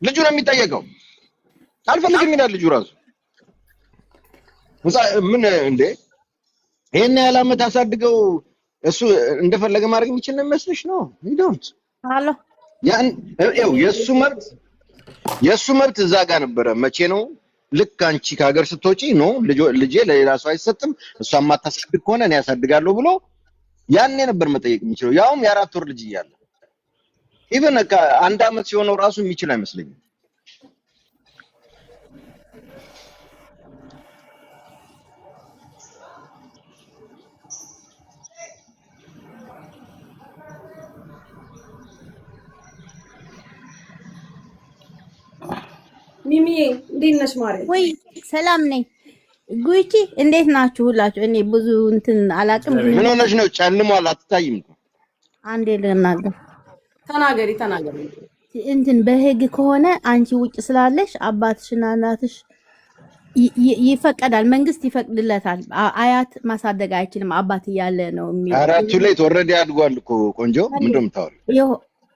ልጁ ነው የሚጠየቀው። አልፈልግም ይላል ልጁ ራሱ። ምን እንዴ ይሄን ያህል ዓመት አሳድገው እሱ እንደፈለገ ማድረግ የሚችል ነው የሚመስልሽ? ነው ዶንት አሎ ያን የሱ መብት እዛ ጋር ነበረ። መቼ ነው ልክ አንቺ ከሀገር ስትወጪ ነው ልጄ ለሌላ ሰው አይሰጥም እሷ ማታሳድግ ከሆነ እኔ ያሳድጋለሁ ብሎ ያኔ ነበር መጠየቅ የሚችለው። ያውም የ4 ወር ልጅ እያለ ኢቨን አንድ ዓመት ሲሆነው ራሱ የሚችል አይመስለኝም። ሚሚ እንዴት ነሽ ማርያም? ወይ ሰላም ነኝ። ጉቺ እንዴት ናችሁ ሁላችሁ? እኔ ብዙ እንትን አላቅም። ምን ሆነሽ ነው? ጨልሟል፣ አትታይም እኮ። አንዴ ልናገር። ተናገሪ። እንትን በህግ ከሆነ አንቺ ውጭ ስላለሽ አባትሽና እናትሽ ይፈቀዳል፣ መንግስት ይፈቅድለታል። አያት ማሳደግ አይችልም አባት እያለ ነው የሚል። አራቱ ላይ ኦልሬዲ አድጓል እኮ ቆንጆ። ምንድን ነው የምታወሪው?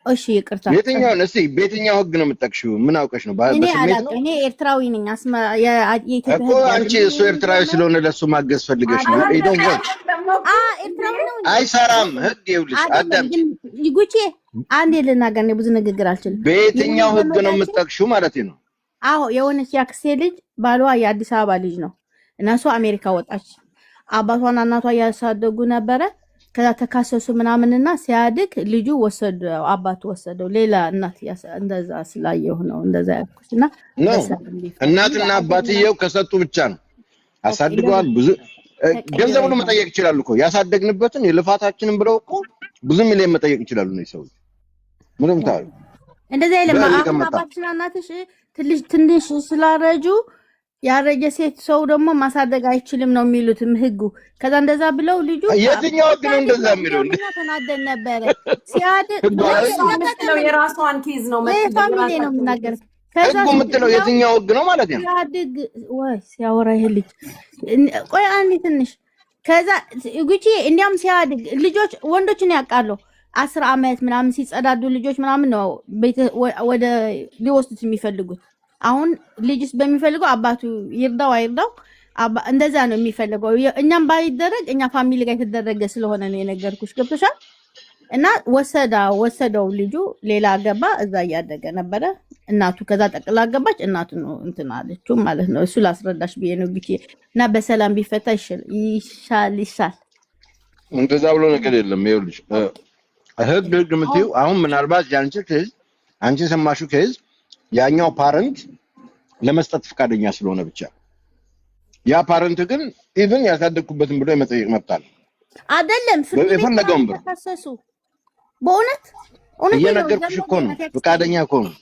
እሺ ይቅርታ። የትኛውን እስቲ በየትኛው ህግ ነው የምትጠቅሺው? ምን አውቀሽ ነው? በስሜት ነው? እኔ ኤርትራዊ ነኝ። እኮ አንቺ እሱ ኤርትራዊ ስለሆነ ለሱ ማገዝ ፈልገሽ ነው? ይደው ኤርትራዊ ነው። አይሰራም ህግ። ይኸውልሽ አዳም ጉቺ አንዴ ልናገር ነው። ብዙ ንግግር አልችልም። በየትኛው ህግ ነው የምትጠቅሺው ማለት ነው? አዎ የሆነች ያክሴ ልጅ ባሏ የአዲስ አበባ ልጅ ነው እና እሷ አሜሪካ ወጣች። አባቷና እናቷ ያሳደጉ ነበረ። ከዛ ተካሰሱ ምናምንና ሲያድግ ልጁ ወሰደው፣ አባቱ ወሰደው። ሌላ እናት እንደዛ ስላየው ነው እንደዛ ያልኩሽና እናትና አባትየው ከሰጡ ብቻ ነው አሳድገዋል። ብዙ ገንዘብ ሁሉ መጠየቅ ይችላሉ እኮ ያሳደግንበትን የልፋታችንን ብለው እኮ ብዙ ሚሊዮን መጠየቅ ይችላሉ ነው ሰው። ምንም ታው እንደዛ ይለማ አባትና እናትሽ ትንሽ ስላረጁ ያረጀ ሴት ሰው ደግሞ ማሳደግ አይችልም ነው የሚሉት ህጉ። ከዛ እንደዛ ብለው ልጁ የትኛው ህግ ነው እንደዛ የሚለው? ተናደን ነበረ ሲያድግ ነው የራሷን ኬዝ ነው ፋሚሊ ነው የምናገር። ህጉ የምትለው የትኛው ህግ ነው ማለት ነው? ሲያድግ ወይ ሲያወራ ይሄ ልጅ ቆይ አንዴ ትንሽ። ከዛ ጉቺ እንዲያም ሲያድግ ልጆች ወንዶችን ያውቃሉ 10 ዓመት ምናምን ሲጸዳዱ ልጆች ምናምን ነው ወደ ሊወስዱት የሚፈልጉት። አሁን ልጅስ በሚፈልገው አባቱ ይርዳው አይርዳው እንደዛ ነው የሚፈልገው። እኛም ባይደረግ እኛ ፋሚሊ ጋር የተደረገ ስለሆነ ነው የነገርኩሽ። ገብቶሻል? እና ወሰደው ልጁ ሌላ ገባ። እዛ እያደገ ነበረ። እናቱ ከዛ ጠቅላ ገባች። እናቱ ነው እንትን አለችው ማለት ነው። እሱ ላስረዳሽ ብዬ ነው ብቻ። እና በሰላም ቢፈታ ይሻል። እንደዛ ብሎ ነገር የለም። ይኸውልሽ ህግ የምትይው አሁን ምናልባት አንቺ ሰማሽው ከይዝ ያኛው ፓረንት ለመስጠት ፈቃደኛ ስለሆነ ብቻ ያ ፓረንት ግን ኢቭን ያሳደግኩበትን ብሎ የመጠየቅ መብት አለ አይደለም? የፈለገውን ብሎ ተከሰሱ። በእውነት እየነገርኩሽ እኮ ነው። ፈቃደኛ እኮ ነው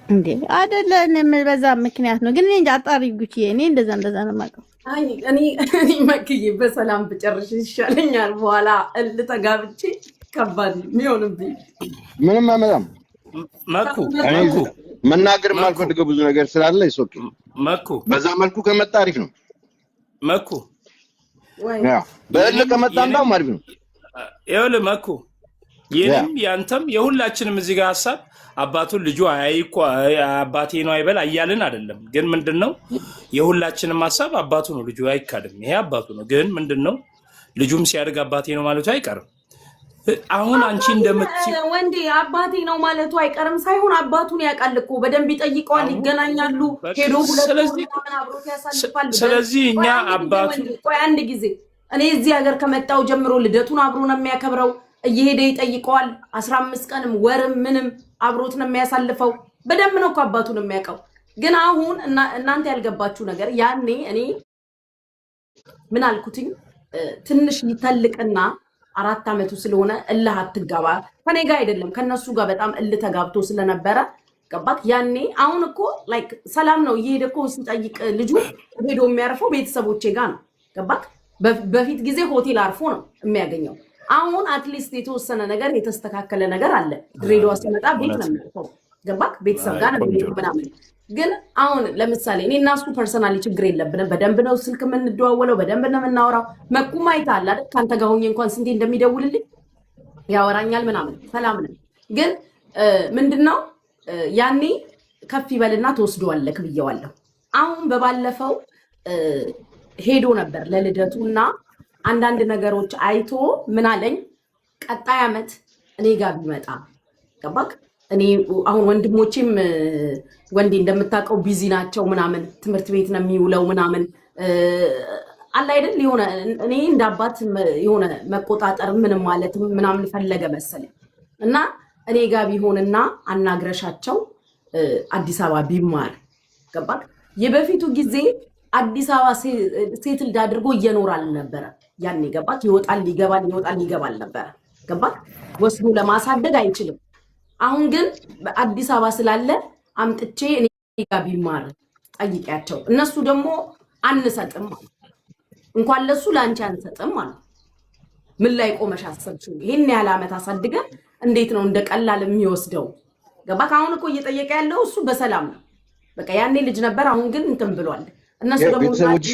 እንዴ? አይደለም በዛ ምክንያት ነው። ግን እኔ እንጃ አጣሪ ጉቺ፣ እኔ እንደዛ ነው የማውቀው። አይ እኔ መክዬ በሰላም ብጨርሽ ይሻለኛል። በኋላ ልተጋብቼ ከባድ የሚሆንብኝ ምንም አመጣም መኩ መናገር የማልፈልገው ብዙ ነገር ስላለ ይሶክ መኩ በዛ መልኩ ከመጣ አሪፍ ነው። መኩ በእልህ ከመጣ እንዳውም አሪፍ ነው። ይኸውልህ መኩ የኔም ያንተም የሁላችንም እዚህ ጋር ሀሳብ አባቱን ልጁ አይቆ አባቴ ነው አይበል አያልን አይደለም። ግን ምንድነው የሁላችንም ሀሳብ አባቱ ነው ልጁ አይካድም። ይሄ አባቱ ነው። ግን ምንድነው ልጁም ሲያድግ አባቴ ነው ማለቱ አይቀርም። አሁን አንቺ ወንዴ አባቴ ነው ማለቱ አይቀርም ሳይሆን አባቱን ያውቃል እኮ በደንብ ይጠይቀዋል፣ ይገናኛሉ፣ ሄዶ አብሮት ያሳልፋል። ስለዚህ እኛ አባቱ ቆይ አንድ ጊዜ እኔ እዚህ ሀገር ከመጣው ጀምሮ ልደቱን አብሮ ነው የሚያከብረው፣ እየሄደ ይጠይቀዋል። 15 ቀንም ወርም ምንም አብሮት ነው የሚያሳልፈው። በደንብ ነው እኮ አባቱን የሚያውቀው። ግን አሁን እናንተ ያልገባችሁ ነገር ያኔ እኔ ምን አልኩትኝ ትንሽ ይተልቅና 4 ዓመቱ ስለሆነ እልህ አትጋባ ከኔ ጋር አይደለም ከነሱ ጋር በጣም እልህ ተጋብቶ ስለነበረ ገባክ ያኔ። አሁን እኮ ላይክ ሰላም ነው እየሄደ እኮ ሲጠይቅ ልጁ ሄዶ የሚያርፈው ቤተሰቦቼ ጋር ነው ገባክ። በፊት ጊዜ ሆቴል አርፎ ነው የሚያገኘው። አሁን አትሊስት የተወሰነ ነገር የተስተካከለ ነገር አለ። ድሬዳዋ ሲመጣ ቤት ነው የሚያርፈው ገባክ፣ ቤተሰብ ጋር ነው ምናምን። ግን አሁን ለምሳሌ እኔ እና እሱ ፐርሰናሊ ችግር የለብንም። በደንብ ነው ስልክ የምንደዋወለው፣ በደንብ ነው የምናወራው። መኩም አይተሃል አይደል? ካንተ ጋር ሆኜ እንኳን ስንቴ እንደሚደውልልኝ ያወራኛል ምናምን፣ ሰላም ነን። ግን ምንድነው ያኔ ከፍ ይበልና ተወስደዋለክ ብየዋለሁ። አሁን በባለፈው ሄዶ ነበር ለልደቱና አንዳንድ ነገሮች አይቶ ምን አለኝ፣ ቀጣይ ዓመት እኔ ጋር ቢመጣ ገባክ? እኔ አሁን ወንድሞቼም ወንዴ እንደምታውቀው ቢዚ ናቸው ምናምን፣ ትምህርት ቤት ነው የሚውለው ምናምን አለ አይደል? የሆነ እኔ እንደ አባት የሆነ መቆጣጠር ምንም ማለት ምናምን ፈለገ መሰለኝ እና እኔ ጋር ቢሆንና አናግረሻቸው አዲስ አበባ ቢማር ገባክ? የበፊቱ ጊዜ አዲስ አበባ ሴትልድ አድርጎ እየኖር አልነበረ ያኔ ገባክ? ይወጣል ይገባል ነበር ገባክ? ወስዶ ለማሳደግ አይችልም። አሁን ግን አዲስ አበባ ስላለ አምጥቼ እኔ ጋር ቢማር ጠይቂያቸው። እነሱ ደግሞ አንሰጥም ማለት እንኳን ለሱ ላንቺ አንሰጥም ማለት ምን ላይ ቆመሽ አሰብሽው? ይሄን ያህል ዓመት አሳድገን እንዴት ነው እንደ ቀላል የሚወስደው? ገባክ? አሁን እኮ እየጠየቀ ያለው እሱ በሰላም ነው። በቃ ያኔ ልጅ ነበር፣ አሁን ግን እንትን ብሏል። እነሱ ደግሞ ቤተሰቦችሽ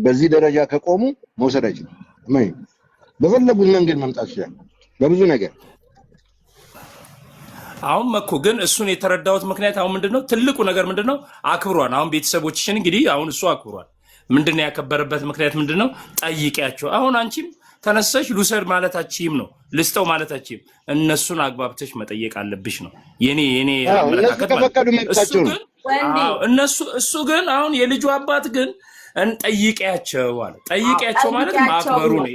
በዚህ ደረጃ ከቆሙ መውሰድ አይችልም። በፈለጉት መንገድ መምጣት ይችላል በብዙ ነገር። አሁን መኮ ግን እሱን የተረዳሁት ምክንያት አሁን ምንድነው ትልቁ ነገር ምንድነው? አክብሯን። አሁን ቤተሰቦችሽን እንግዲህ አሁን እሱ አክብሯል። ምንድነው ያከበረበት ምክንያት ምንድነው? ጠይቂያቸው። አሁን አንቺም ተነሰሽ ልውሰድ ማለታችሁም ነው ልስጠው ማለታችሁም እነሱን አግባብተሽ መጠየቅ አለብሽ ነው የኔ አመለካከት ማለት። እሱ ግን አሁን የልጁ አባት ግን እንጠይቂያቸው አለ። ጠይቂያቸው ማለት ማክበሩ ነው።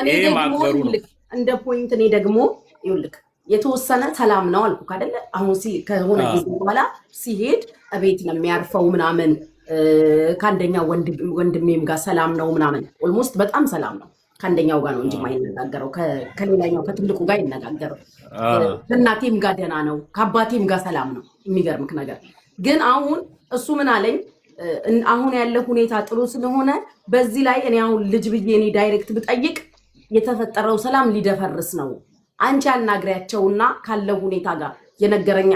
ይሄ ማክበሩ ነው። እንደ ፖይንት እኔ ደግሞ ይኸውልህ የተወሰነ ሰላም ነው አልኩ አይደለ? አሁን ከሆነ ጊዜ በኋላ ሲሄድ እቤት ነው የሚያርፈው ምናምን ከአንደኛው ወንድሜም ጋር ሰላም ነው ምናምን ኦልሞስት በጣም ሰላም ነው። ከአንደኛው ጋር ነው እንጂ የማይነጋገረው ከሌላኛው ከትልቁ ጋር ይነጋገረው። ከእናቴም ጋር ደህና ነው፣ ከአባቴም ጋር ሰላም ነው። የሚገርምክ ነገር ግን አሁን እሱ ምን አለኝ፣ አሁን ያለ ሁኔታ ጥሩ ስለሆነ በዚህ ላይ እኔ አሁን ልጅ ብዬ እኔ ዳይሬክት ብጠይቅ የተፈጠረው ሰላም ሊደፈርስ ነው። አንቺ አናግሪያቸውና ካለው ሁኔታ ጋር የነገረኛ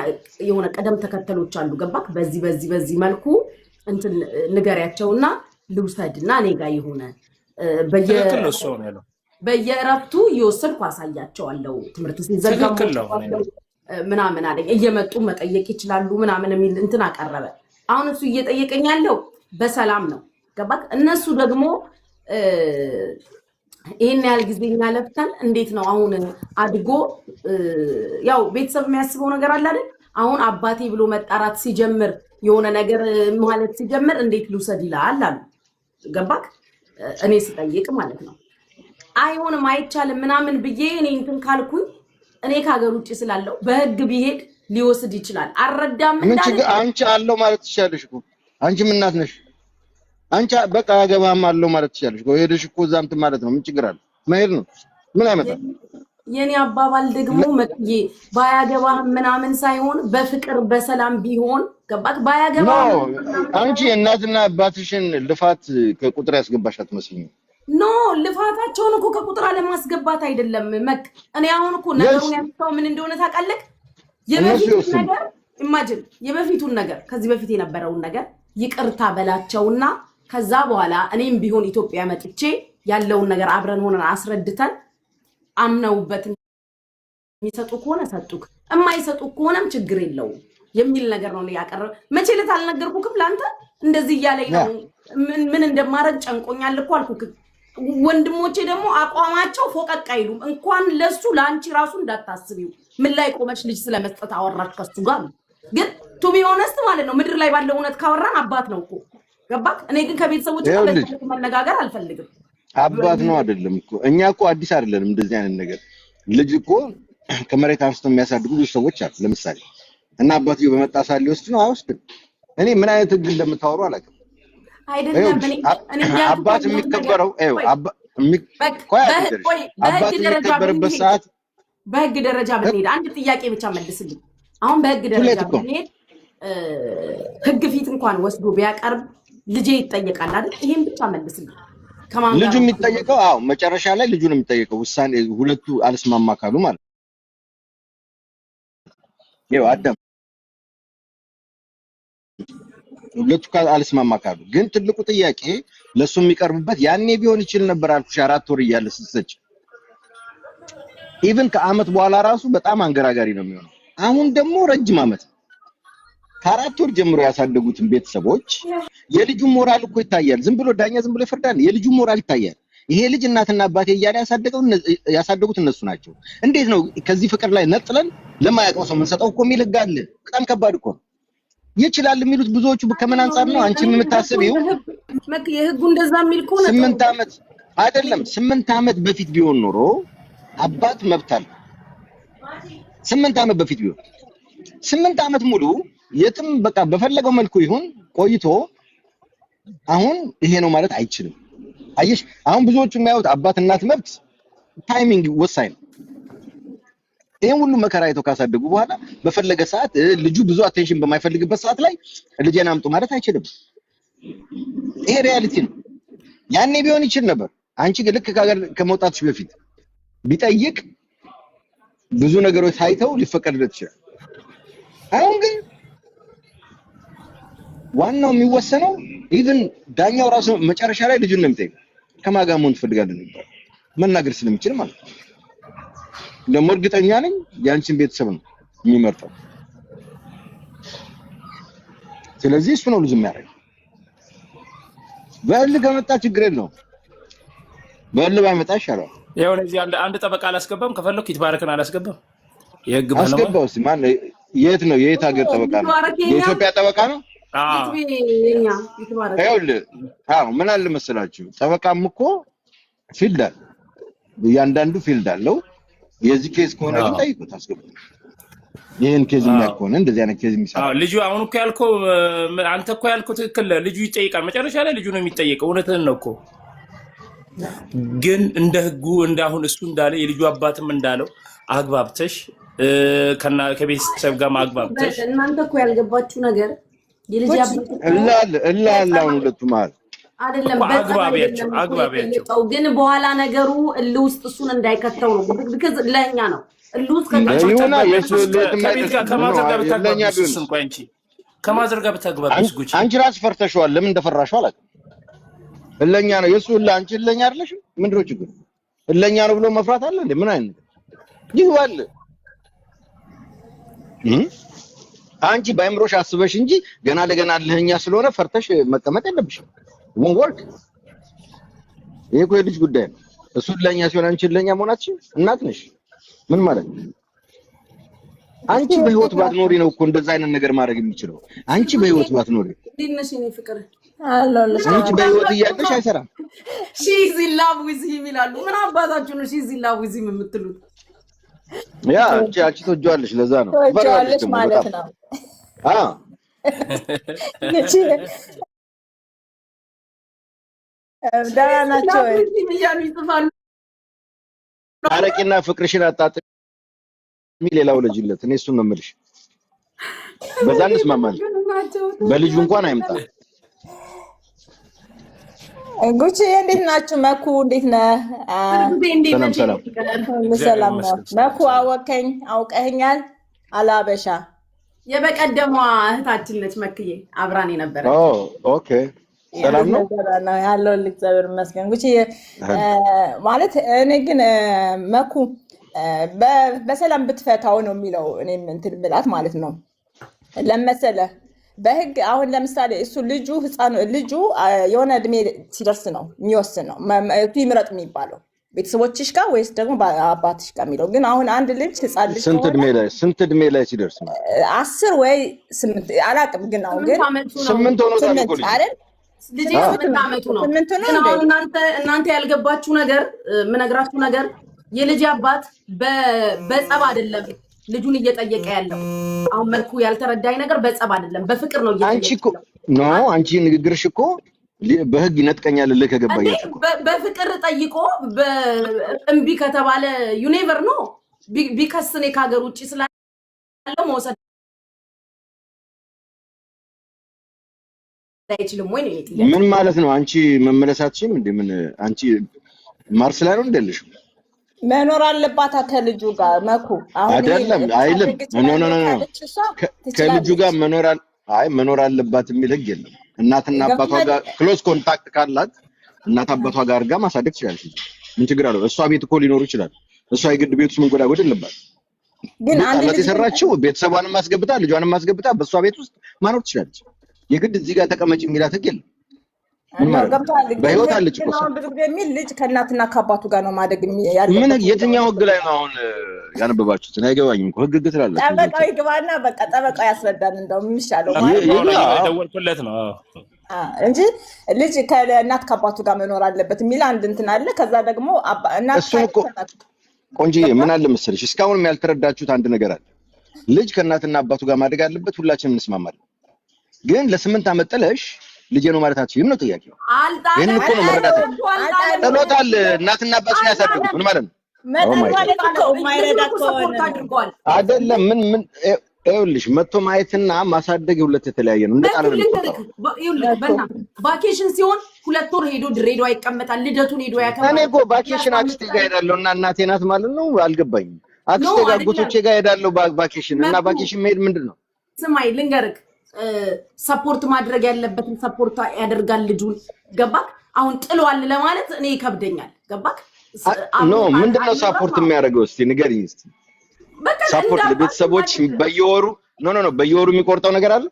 የሆነ ቀደም ተከተሎች አሉ ገባክ? በዚህ መልኩ እንትን ንገሪያቸውና ልውሰድና እኔ ጋር የሆነ በየእረፍቱ እየወሰድኩ አሳያቸዋለሁ። ትምህርት ሲዘጋ ምናምን አለኝ። እየመጡ መጠየቅ ይችላሉ ምናምን የሚል እንትን አቀረበ። አሁን እሱ እየጠየቀኝ ያለው በሰላም ነው ገባክ? እነሱ ደግሞ ይሄን ያህል ጊዜ ለፍተን እንዴት ነው አሁን አድጎ ያው ቤተሰብ የሚያስበው ነገር አለ አይደል? አሁን አባቴ ብሎ መጣራት ሲጀምር የሆነ ነገር ማለት ሲጀምር እንዴት ልውሰድ ይላል አሉ ገባክ? እኔ ስጠይቅ ማለት ነው አይሆንም አይቻልም ምናምን ብዬ እኔ እንትን ካልኩኝ እኔ ከሀገር ውጭ ስላለው በህግ ቢሄድ ሊወስድ ይችላል። አረዳም እንዳለ አንቺ አለው ማለት ትችያለሽ እኮ አንቺም እናት ነሽ። አንቺ በቃ ያገባም አለው ማለት ትችያለሽ እኮ ሄደሽ እኮ እዛም እንትን ማለት ነው። ምን ችግር አለ? መሄድ ነው ምን አይመጣም። የኔ አባባል ደግሞ መጥዬ ባያገባህ ምናምን ሳይሆን በፍቅር በሰላም ቢሆን ገባክ? ባያገባህ አንቺ እናትና አባትሽን ልፋት ከቁጥር ያስገባሽ አትመስልኝም። ኖ ልፋታቸውን እኮ ከቁጥር አለማስገባት አይደለም መክ እኔ አሁን እኮ ነገሩን ያምጣው ምን እንደሆነ ታውቃለህ? የበፊቱን ነገር ኢማጂን የበፊቱን ነገር ከዚህ በፊት የነበረውን ነገር ይቅርታ በላቸውና ከዛ በኋላ እኔም ቢሆን ኢትዮጵያ መጥቼ ያለውን ነገር አብረን ሆነን አስረድተን አምነውበት የሚሰጡ ከሆነ ሰጡክ፣ የማይሰጡ ከሆነም ችግር የለውም የሚል ነገር ነው ያቀረበ። መቼ ዕለት አልነገርኩክም ለአንተ እንደዚህ እያለኝ ነው ምን እንደማረግ ጨንቆኛል እኮ አልኩክ። ወንድሞቼ ደግሞ አቋማቸው ፎቀቅ አይሉም። እንኳን ለሱ ለአንቺ ራሱ እንዳታስቢው ምን ላይ ቆመች ልጅ ስለመስጠት አወራች ከሱ ጋር። ግን ቱ ቢ ኦነስት ማለት ነው ምድር ላይ ባለው እውነት ካወራን አባት ነው እኮ ገባክ? እኔ ግን ከቤተሰቦች ጋር መነጋገር አልፈልግም። አባት ነው አይደለም እኮ እኛ እኮ አዲስ አይደለንም እንደዚህ አይነት ነገር። ልጅ እኮ ከመሬት አንስተው የሚያሳድጉ ብዙ ሰዎች አሉ። ለምሳሌ እና አባትየው በመጣ ሳል ሊወስድ ነው አይወስድም። እኔ ምን አይነት ህግ እንደምታወሩ አላውቅም። አይደለም እኔ አባት የሚከበረው አባት የሚከበርበት ሰዓት በህግ ደረጃ ብንሄድ አንድ ጥያቄ ብቻ መልስልኝ። አሁን በህግ ደረጃ ብንሄድ ህግ ፊት እንኳን ወስዶ ቢያቀርብ ልጄ ይጠየቃል አይደል? ይሄን ብቻ መልስልኝ። ልጁ የሚጠየቀው መጨረሻ ላይ ልጁ ነው የሚጠየቀው። ውሳኔ ሁለቱ አልስማማ ካሉ ማለት ነው። አዳም ሁለቱ አልስማማ ካሉ ግን ትልቁ ጥያቄ ለሱ የሚቀርብበት ያኔ ቢሆን ይችል ነበር አልኩሽ። 4 ወር እያለ ስትሰጭ ኢቭን ከአመት በኋላ ራሱ በጣም አንገራጋሪ ነው የሚሆነው። አሁን ደግሞ ረጅም አመት ከ4 ወር ጀምሮ ያሳደጉትን ቤተሰቦች የልጁ ሞራል እኮ ይታያል። ዝም ብሎ ዳኛ ዝም ብሎ ይፈርዳል። የልጁ ሞራል ይታያል። ይሄ ልጅ እናትና አባቴ እያለ ያሳደጉት እነሱ ናቸው። እንዴት ነው ከዚህ ፍቅር ላይ ነጥለን ለማያውቀው ሰው የምንሰጠው እኮ የሚል ህግ አለ። በጣም ከባድ እኮ ነው። ይችላል የሚሉት ብዙዎቹ ከምን አንፃር ነው? አንቺም የምታስቢው የህጉ እንደዛ የሚል ከሆነ 8 ዓመት አይደለም 8 ዓመት በፊት ቢሆን ኖሮ አባት መብት አለ። 8 ዓመት በፊት ቢሆን 8 ዓመት ሙሉ የትም በቃ በፈለገው መልኩ ይሁን ቆይቶ አሁን ይሄ ነው ማለት አይችልም። አየሽ አሁን ብዙዎቹ የሚያዩት አባት እናት መብት ታይሚንግ ወሳኝ ነው። ይሄን ሁሉ መከራ አይተው ካሳደጉ በኋላ በፈለገ ሰዓት ልጁ ብዙ አቴንሽን በማይፈልግበት ሰዓት ላይ ልጄን አምጡ ማለት አይችልም። ይሄ ሪያሊቲ ነው። ያኔ ቢሆን ይችል ነበር። አንቺ ግን ልክ ከሀገር ከመውጣትሽ በፊት ቢጠይቅ ብዙ ነገሮች ታይተው ሊፈቀድለት ይችላል። አሁን ግን ዋናው የሚወሰነው ኢቭን ዳኛው ራሱ መጨረሻ ላይ ልጁን ነው የሚጠይቀው። ከማን ጋር መሆን ትፈልጋለህ ነበር መናገር ስለሚችል ማለት ነው። ደግሞ እርግጠኛ ነኝ ያንቺን ቤተሰብ ነው የሚመርጠው። ስለዚህ እሱ ነው ልጅ የሚያደርገው። በእልህ ከመጣ ችግር የለውም። በእልህ ባይመጣ ይሻላል። ያው እዚህ አንድ ጠበቃ አላስገባም። ከፈለኩ ይትባረክን አላስገባም። የህግ አስገባው። እስኪ ማን የት ነው? የት ሀገር ጠበቃ ነው? የኢትዮጵያ ጠበቃ ነው? ምን አለ መሰላችሁ ጠበቃም እኮ ፊልድ አለ። እያንዳንዱ ፊልድ አለው። የዚህ ኬዝ ከሆነ ግን ጠይቁት፣ አስገቡት። ይሄን ኬዝ የሚያከሆነ እንደዚህ አይነት ኬዝ የሚሰራ ልጁ አሁን እኮ ያልከው አንተ እኮ ያልከው ትክክል። ልጁ ይጠይቃል። መጨረሻ ላይ ልጁ ነው የሚጠየቀው። እውነትህን ነው እኮ ግን እንደ ህጉ እንዳሁን እሱ እንዳለ የልጁ አባትም እንዳለው አግባብተሽ ከቤተሰብ ጋር ማግባብተሽ እናንተ እኮ ያልገባችሁ ነገር የልጅ አባት እላለ አሁን ሁለቱ ማለት አይደለም አግባቢያቸው ግን በኋላ ነገሩ እልህ ውስጥ እሱን እንዳይከተው ነው። because ለኛ ነው እልህ ውስጥ ከማዘር ጋር ብታግባቢስ ጉቺ አንቺ ራስሽ ፈርተሽዋል። ለምን እንደፈራሽው አላውቅም። እለኛ ነው የሱ እልህ። አንቺ እለኛ አይደለሽ? ምንድነው ችግሩ? እለኛ ነው ብሎ መፍራት አለ እንዴ? ምን አይነት ይዋል? አንቺ ባይምሮሽ አስበሽ እንጂ ገና ለገና እልህኛ ስለሆነ ፈርተሽ መቀመጥ የለብሽም። ወን ወርክ ይሄ እኮ የልጅ ጉዳይ ነው። እሱ ለኛ ሲሆን አንቺ ለኛ መሆናችን እናት ነሽ። ምን ማለት ነው? አንቺ በህይወት ባትኖሪ ነው እኮ እንደዛ አይነት ነገር ማድረግ የሚችለው። አንቺ በህይወት ባትኖሪ ዲነሽ ነው ፍቅር አንቺ በህይወት እያለሽ አይሰራም። she's in love with him ይላሉ። ምን አባታችሁ ነው she's in love with him የምትሉት? ያ አንቺ ትወጂዋለሽ። ለዛ ነው ትወጂዋለሽ ማለት ነው። ደህና ናቸው እያሉ ይጽፋሉ። አረቂና ፍቅርሽን አጣጥሚ ሌላው ልጅለት። እኔ እሱን ነው የምልሽ። በዛ እንስማማለን። በልጁ እንኳን አይምጣ። ጉቺ እንዴት ናችሁ? መኩ እንዴት ነህ? ሰላም ነው። መኩ አውቀኸኛል? አላበሻ የበቀደሟ እህታችን ነች መክዬ አብራን የነበረ። ኦኬ ሰላም ነው ያለው። እግዚአብሔር ይመስገን። ጉቺ ማለት እኔ ግን መኩ በሰላም ብትፈታው ነው የሚለው። እኔም እንትን ብላት ማለት ነው ለመሰለ በህግ አሁን ለምሳሌ እሱ ልጁ የሆነ እድሜ ሲደርስ ነው የሚወስነው ይምረጥ የሚባለው ቤተሰቦችሽ ጋር ወይስ ደግሞ አባትሽ ጋር የሚለው። ግን አሁን አንድ ልጅ ህፃን ልጅ ስንት እድሜ ላይ ሲደርስ ነው? 10 ወይ 8 አላውቅም። ግን አሁን ግን 8 ሆኖ ታልቆልኝ አይደል? ልጅ 8 ዓመቱ ነው። ግን አሁን እናንተ ያልገባችሁ ነገር ምነግራችሁ ነገር የልጅ አባት በጸብ አይደለም ልጁን እየጠየቀ ያለው። አሁን መልኩ ያልተረዳኝ ነገር በጸብ አይደለም በፍቅር ነው እየጠየቀ ነው። አንቺ ንግግርሽ እኮ በህግ ይነጥቀኛል ልክ ከገባያችሁ እኮ በፍቅር ጠይቆ እምቢ ከተባለ ዩ ኔቨር ኖ ቢከስኔ ከሀገር ውጭ ስላለው መውሰድ አይችልም ወይ ነው ጥያቄ። ምን ማለት ነው? አንቺ መመለሳችም እንደ ምን አንቺ ማርስ ላይ ነው እንደልሽ መኖር አለባት ከልጁ ጋር መኩ አይደለም አይልም። ኖ ከልጁ ጋር መኖር አለባት የሚል ህግ የለም። እናትና አባቷ ጋር ክሎዝ ኮንታክት ካላት እናት አባቷ ጋር ማሳደግ ትችላለች። ምን ችግር አለው? እሷ ቤት እኮ ሊኖሩ ይችላል። እሷ የግድ ቤት ውስጥ መንጎዳጎድ የለባት። ግን አንድ ጣላት ልጅ የሰራችው ቤተሰቧንም ማስገብታ ልጇንም ማስገብታ በሷ ቤት ውስጥ ማኖር ትችላለች። የግድ እዚህ ጋር ተቀመጭ የሚላት ህግ የለም። ምን ማለት ገብቷል። በህይወት አለች እኮ ግን ብዙ ጊዜ የሚል ልጅ ከእናትና ከአባቱ ጋር ነው ማደግ ያለበት። ምን የትኛው ህግ ላይ ነው አሁን ያነበባችሁት? እኔ አይገባኝም እኮ ህግ ትላለች። ጠበቃው ይግባና በቃ ጠበቃው ያስረዳን እንደው የሚሻለው የደወልኩለት ነው እንጂ ልጅ ከእናት ከአባቱ ጋር መኖር አለበት የሚል አንድ እንትን አለ። ከዛ ደግሞ እናት እሱን እኮ ቆንጆዬ ምን አለ መሰለሽ እስካሁንም ያልተረዳችሁት አንድ ነገር አለ። ልጅ ከእናትና አባቱ ጋር ማደግ አለበት፣ ሁላችንም እንስማማለን። ግን ለ8 ዓመት ጥለሽ ልጄ ነው ማለት አትችይም ነው ጥያቄው። ይሄን እኮ ነው መረዳት። ጥሎታል፣ እናትና አባቱ ያሳደጉት ምን ማለት ነው? ማለት እኮ ማይረዳ ከሆነ አይደለም። ምን ይኸውልሽ መጥቶ ማየትና ማሳደግ ሁለት የተለያየ ነው። እንደ ቃል ነው። ይኸውልሽ ቫኬሽን ሲሆን 2 ወር ሄዶ ድሬዳዋ ይቀመጣል፣ ልደቱን ሄዶ ያከብራል። እኔ እኮ ቫኬሽን አክስቴ ጋር ሄዳለሁ እና እናቴ ናት ማለት ነው። አልገባኝም። አክስቴ ጋር አጎቶቼ ጋር ሄዳለሁ ቫኬሽን እና ቫኬሽን መሄድ ምንድን ነው? ስማይ ልንገርህ፣ ሰፖርት ማድረግ ያለበትን ሰፖርት ያደርጋል ልጁን። ገባክ? አሁን ጥሏል ለማለት እኔ ይከብደኛል። ገባክ? ኖ ምንድነው ሳፖርት የሚያደርገው? እስቲ ንገሪኝ። እስቲ ሳፖርት ለቤተሰቦች በየወሩ ኖ በየወሩ የሚቆርጠው ነገር አለ?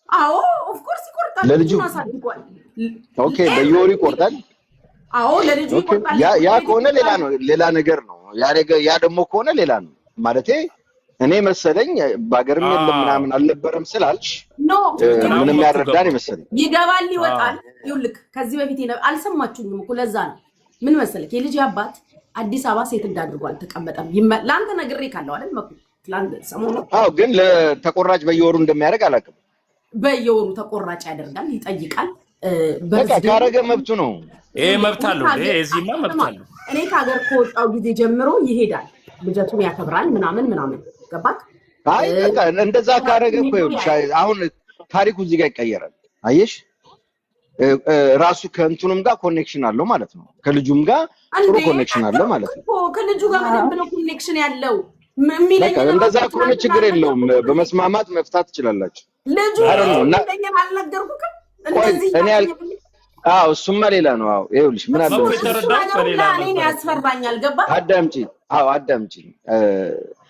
አዎ ኦፍ ኮርስ ይቆርጣል። ለልጁ አሳድጓል። ኦኬ በየወሩ ይቆርጣል። አዎ ለልጁ ይቆርጣል። ያ ከሆነ ሌላ ነው፣ ሌላ ነገር ነው። ያ ደግሞ ከሆነ ሌላ ነው ማለቴ እኔ መሰለኝ ባገርም የለም ምናምን አልነበረም ስላልሽ ምንም ያረዳን መሰለኝ። ይገባል ይወጣል። ይኸውልህ ከዚህ በፊት አልሰማችሁኝም እኮ ለዛ ነው። ምን መሰለህ የልጅ አባት አዲስ አበባ ሴት እንዳድርጎ አልተቀመጠም። ለአንተ ነግሬ ካለው አይደል መኩ ላንተ ሰሞኑ። አዎ ግን ለተቆራጭ በየወሩ እንደሚያደርግ አላውቅም። በየወሩ ተቆራጭ ያደርጋል፣ ይጠይቃል። በቃ ካረገ መብቱ ነው። ይሄ መብት አለው። እዚህማ መብት አለው። እኔ ከሀገር ከወጣው ጊዜ ጀምሮ ይሄዳል፣ ልደቱን ያከብራል ምናምን ምናምን። ገባክ? አይ በቃ እንደዛ ካረገ እኮ ይኸውልሽ አሁን ታሪኩ እዚህ ጋር ይቀየራል። አየሽ ራሱ ከእንቱንም ጋር ኮኔክሽን አለው ማለት ነው። ከልጁም ጋር ጥሩ ኮኔክሽን አለው ማለት ነው። ከልጁ ጋር በደንብ ነው ኮኔክሽን ያለው። በቃ እንደዛ ከሆነ ችግር የለውም። በመስማማት መፍታት ትችላላችሁ። ልጁ እንደኛ አልነገርኩህም እንደዚህ አዎ እሱማ ሌላ ነው። አዎ ይኸውልሽ ምን አለ እኔን ያስፈራኛል። ገባ? አዳምጪ። አዎ አዳምጪ።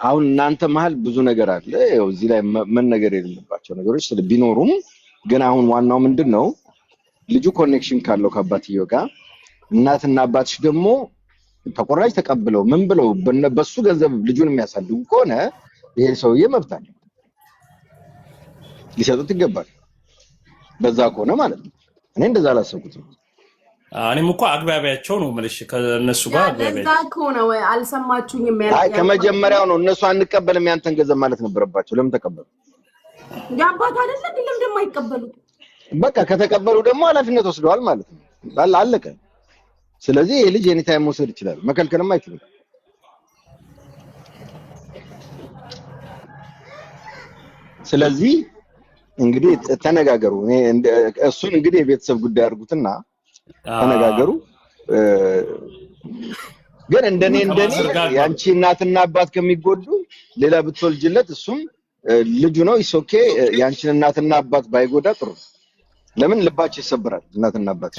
አሁን እናንተ መሀል ብዙ ነገር አለ። ይኸው እዚህ ላይ መነገር የሌለባቸው ነገሮች ቢኖሩም ግን አሁን ዋናው ምንድን ነው ልጁ ኮኔክሽን ካለው ከአባትየው ጋር እናትና አባትሽ ደግሞ ተቆራጭ ተቀብለው ምን ብለው በሱ ገንዘብ ልጁን የሚያሳድጉ ከሆነ ይሄ ሰውዬ መብት አለ፣ ሊሰጡት ይገባል። በዛ ከሆነ ማለት ነው። እኔ እንደዛ አላሰብኩትም። እኔም እኮ አግባቢያቸው ነው የምልሽ ከእነሱ ጋር አግባቢያቸው። ለዛ ከሆነ ወይ አልሰማችሁኝም? አይ ከመጀመሪያው ነው እነሱ አንቀበልም ያንተን ገንዘብ ማለት ነበረባቸው። ለምን ተቀበሉ? ያባታ አይደለ ለምን ደግሞ አይቀበሉ? በቃ ከተቀበሉ ደግሞ ኃላፊነት ወስደዋል ማለት ነው። አለቀ። ስለዚህ ይሄ ልጅ ኤኒ ታይም መውሰድ ይችላል፣ መከልከልም አይችልም። ስለዚህ እንግዲህ ተነጋገሩ። እሱን እንግዲህ የቤተሰብ ጉዳይ አድርጉትና ተነጋገሩ። ግን እንደኔ ያንቺ እናትና አባት ከሚጎዱ ሌላ ብትወልጅለት እሱም ልጁ ነው ይሶኬ። ያንቺን እናትና አባት ባይጎዳ ጥሩ። ለምን ልባቸው ይሰበራል እናትና አባት